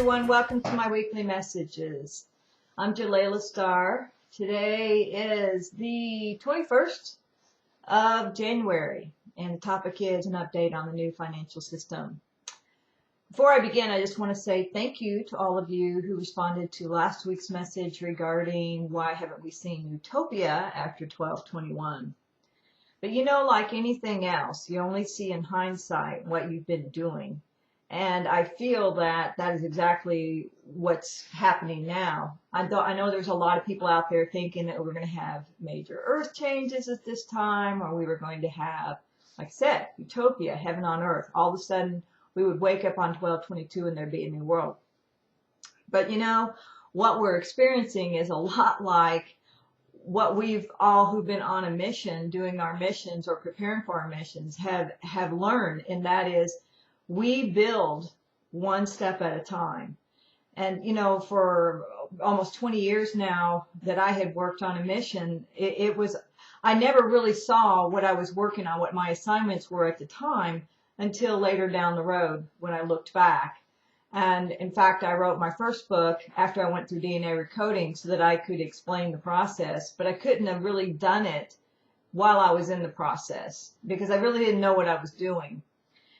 everyone. Welcome to my weekly messages. I'm Jalela Starr. Today is the 21st of January, and the topic is an update on the new financial system. Before I begin, I just want to say thank you to all of you who responded to last week's message regarding why haven't we seen Utopia after 12/21. But you know, like anything else, you only see in hindsight what you've been doing. And I feel that that is exactly what's happening now. I know there's a lot of people out there thinking that we're going to have major earth changes at this time, or we were going to have, like I said, utopia, heaven on earth. All of a sudden, we would wake up on 12/22 and there'd be a new world. But you know, what we're experiencing is a lot like what we've all who've been on a mission, doing our missions or preparing for our missions, have learned, and that is, we build one step at a time. And, you know, for almost 20 years now that I had worked on a mission, I never really saw what I was working on, what my assignments were at the time, until later down the road when I looked back. And in fact, I wrote my first book after I went through DNA recoding so that I could explain the process, but I couldn't have really done it while I was in the process because I really didn't know what I was doing.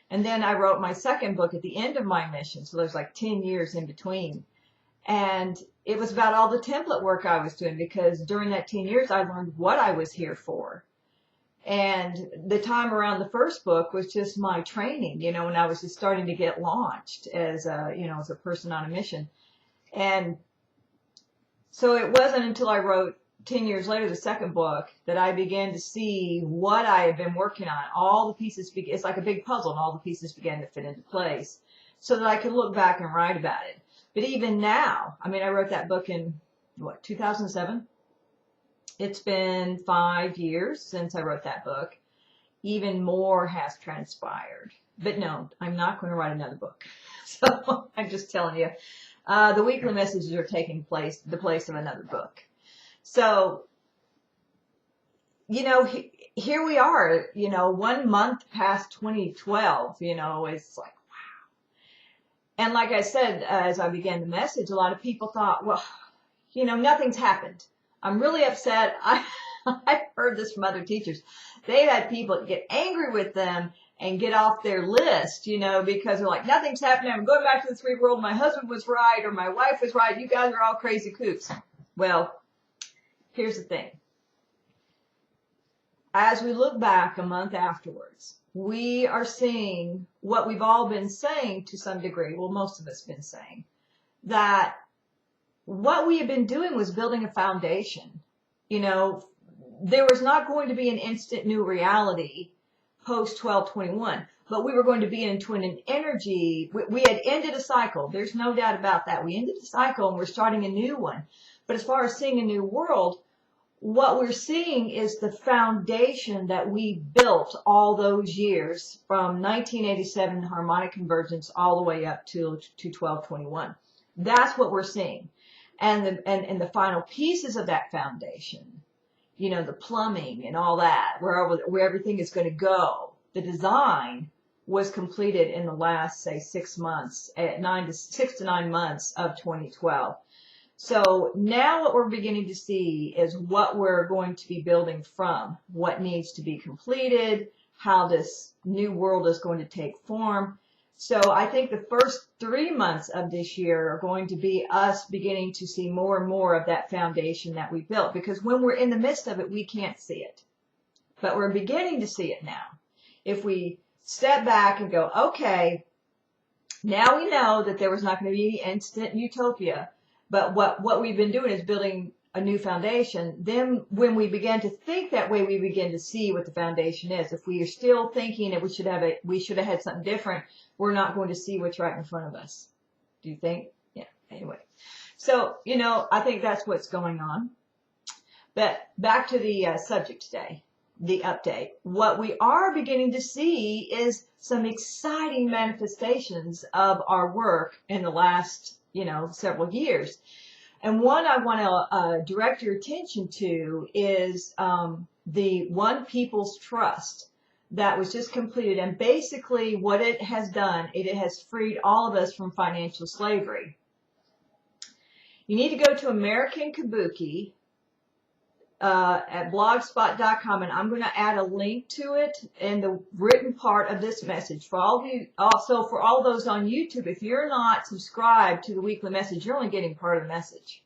And then I wrote my second book at the end of my mission. So there's like 10 years in between. And it was about all the template work I was doing because during that 10 years, I learned what I was here for. And the time around the first book was just my training, you know, when I was just starting to get launched as as a person on a mission. And so it wasn't until I wrote 10 years later, the second book, that I began to see what I had been working on. All the pieces, it's like a big puzzle, and all the pieces began to fit into place so that I could look back and write about it. But even now, I mean, I wrote that book in, 2007? It's been 5 years since I wrote that book. Even more has transpired. But no, I'm not going to write another book. So I'm just telling you, the weekly messages are taking the place of another book. So, you know, here we are, 1 month past 2012, it's like, wow. And like I said, as I began the message, a lot of people thought, well, nothing's happened. I'm really upset. I've heard this from other teachers. They've had people get angry with them and get off their list, because they're like, nothing's happening. I'm going back to the 3 world. My husband was right, or my wife was right. You guys are all crazy kooks. Well, here's the thing. As we look back a month afterwards, we are seeing what we've all been saying to some degree. Well, most of us been saying that what we have been doing was building a foundation. There was not going to be an instant new reality post 12/21, but we were going to be into an energy. We had ended a cycle. There's no doubt about that. We ended a cycle and we're starting a new one. But as far as seeing a new world, what we're seeing is the foundation that we built all those years from 1987 harmonic convergence all the way up to 12/21. That's what we're seeing. And the final pieces of that foundation, the plumbing and all that, where everything is going to go, the design was completed in the last, say, 6 months, 6 to 9 months of 2012. So now what we're beginning to see is what we're going to be building from, what needs to be completed, how this new world is going to take form. So I think the first 3 months of this year are going to be us beginning to see more and more of that foundation that we built, because when we're in the midst of it, we can't see it. But we're beginning to see it now. If we step back and go, okay, now we know that there was not going to be any instant utopia. But what we've been doing is building a new foundation. Then when we begin to think that way, we begin to see what the foundation is. If we are still thinking that we should have had something different, we're not going to see what's right in front of us. Do you think? Yeah. Anyway. So, I think that's what's going on. But back to the subject today, the update. What we are beginning to see is some exciting manifestations of our work in the last several years. And one I want to direct your attention to is the One People's Trust. that was just completed. And basically what it has done, it has freed all of us from financial slavery. You need to go to American Kabuki at blogspot.com, and I'm going to add a link to it in the written part of this message. For all of you, also for all those on YouTube, if you're not subscribed to the weekly message, you're only getting part of the message.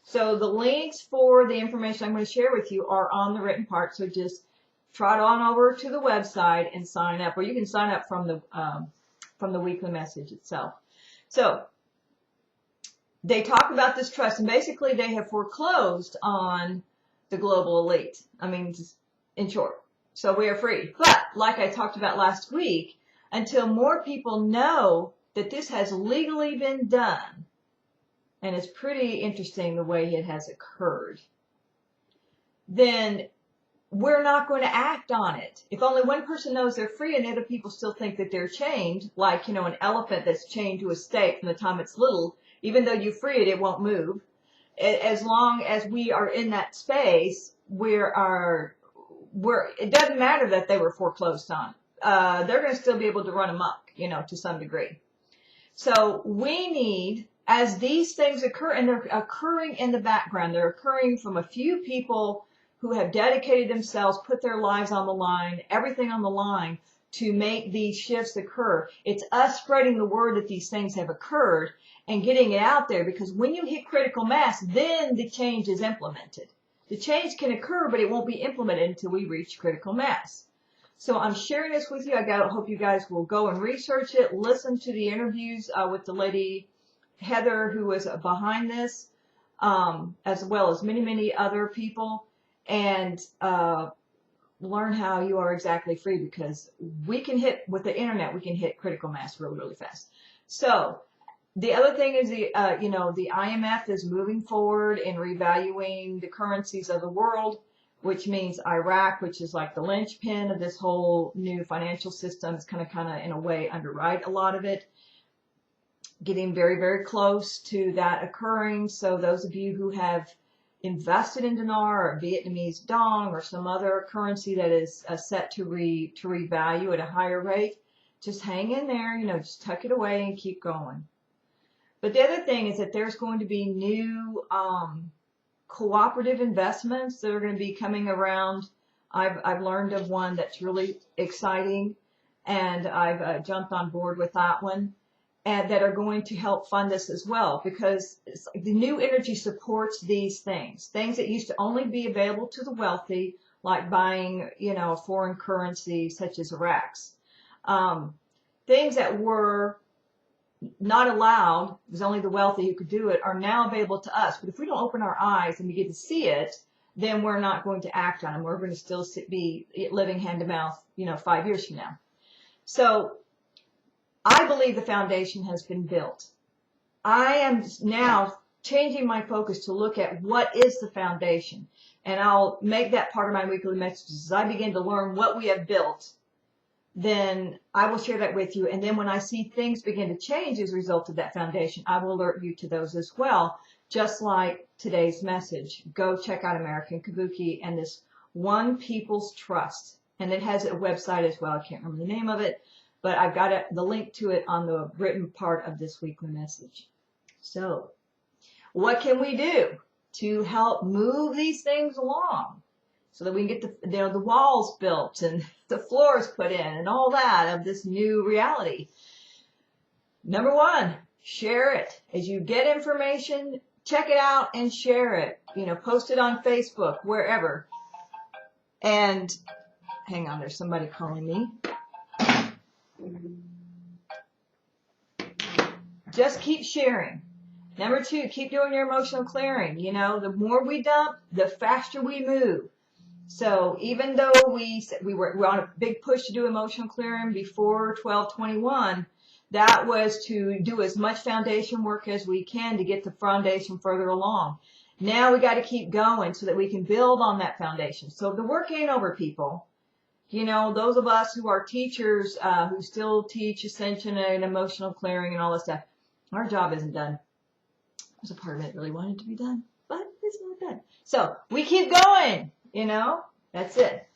So the links for the information I'm going to share with you are on the written part, so just trot on over to the website and sign up, or you can sign up from the weekly message itself. So they talk about this trust, and basically they have foreclosed on the global elite. I mean, just in short. So we are free. But like I talked about last week, until more people know that this has legally been done, and it's pretty interesting the way it has occurred, then we're not going to act on it. If only one person knows they're free and other people still think that they're chained, like, an elephant that's chained to a stake from the time it's little, even though you free it, it won't move. As long as we are in that space, it doesn't matter that they were foreclosed on. They're going to still be able to run amok, to some degree. So we need, as these things occur, and they're occurring in the background, they're occurring from a few people who have dedicated themselves, put their lives on the line, everything on the line to make these shifts occur. It's us spreading the word that these things have occurred and getting it out there, because when you hit critical mass, then the change is implemented. The change can occur, but it won't be implemented until we reach critical mass. So I'm sharing this with you. I hope you guys will go and research it, listen to the interviews with the lady Heather, who was behind this, as well as many, many other people, and learn how you are exactly free, because we can with the internet, we can hit critical mass really, really fast. So the other thing is the IMF is moving forward in revaluing the currencies of the world, which means Iraq, which is like the linchpin of this whole new financial system, is kind of in a way underwrite a lot of it, getting very, very close to that occurring. So those of you who have invested in dinar or Vietnamese dong or some other currency that is set to revalue at a higher rate, just hang in there, just tuck it away and keep going. But the other thing is that there's going to be new cooperative investments that are going to be coming around. I've learned of one that's really exciting, and I've jumped on board with that one, and that are going to help fund this as well, because the new energy supports these things that used to only be available to the wealthy, like buying, a foreign currency such as Iraq's. Things that were not allowed, it was only the wealthy who could do it, are now available to us. But if we don't open our eyes and we get to see it, then we're not going to act on them. We're going to still be living hand to mouth, 5 years from now. So I believe the foundation has been built. I am now changing my focus to look at what is the foundation. And I'll make that part of my weekly messages. As I begin to learn what we have built, then I will share that with you. And then when I see things begin to change as a result of that foundation, I will alert you to those as well. Just like today's message. Go check out American Kabuki and this One People's Trust. And it has a website as well. I can't remember the name of it, but I've got the link to it on the written part of this weekly message. So what can we do to help move these things along so that we can get the walls built and the floors put in and all that of this new reality? Number one, share it. As you get information, check it out and share it. Post it on Facebook, wherever. And hang on, there's somebody calling me. Just keep sharing. Number two, keep doing your emotional clearing. The more we dump, the faster we move. So even though we're on a big push to do emotional clearing before 12/21, that was to do as much foundation work as we can to get the foundation further along. Now we got to keep going so that we can build on that foundation. So the work ain't over, people. Those of us who are teachers, who still teach ascension and emotional clearing and all this stuff, our job isn't done. There's a part of it that really wanted to be done, but it's not done. So we keep going, that's it.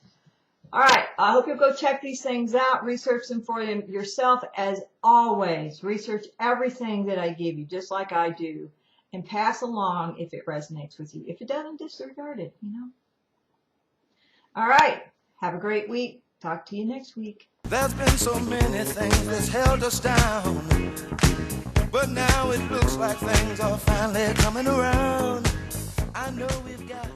All right. I hope you'll go check these things out, research them for them yourself. As always, research everything that I give you, just like I do, and pass along if it resonates with you. If it doesn't, disregard it, you know. All right. Have a great week. Talk to you next week. There's been so many things that's held us down, but now it looks like things are finally coming around. I know we've got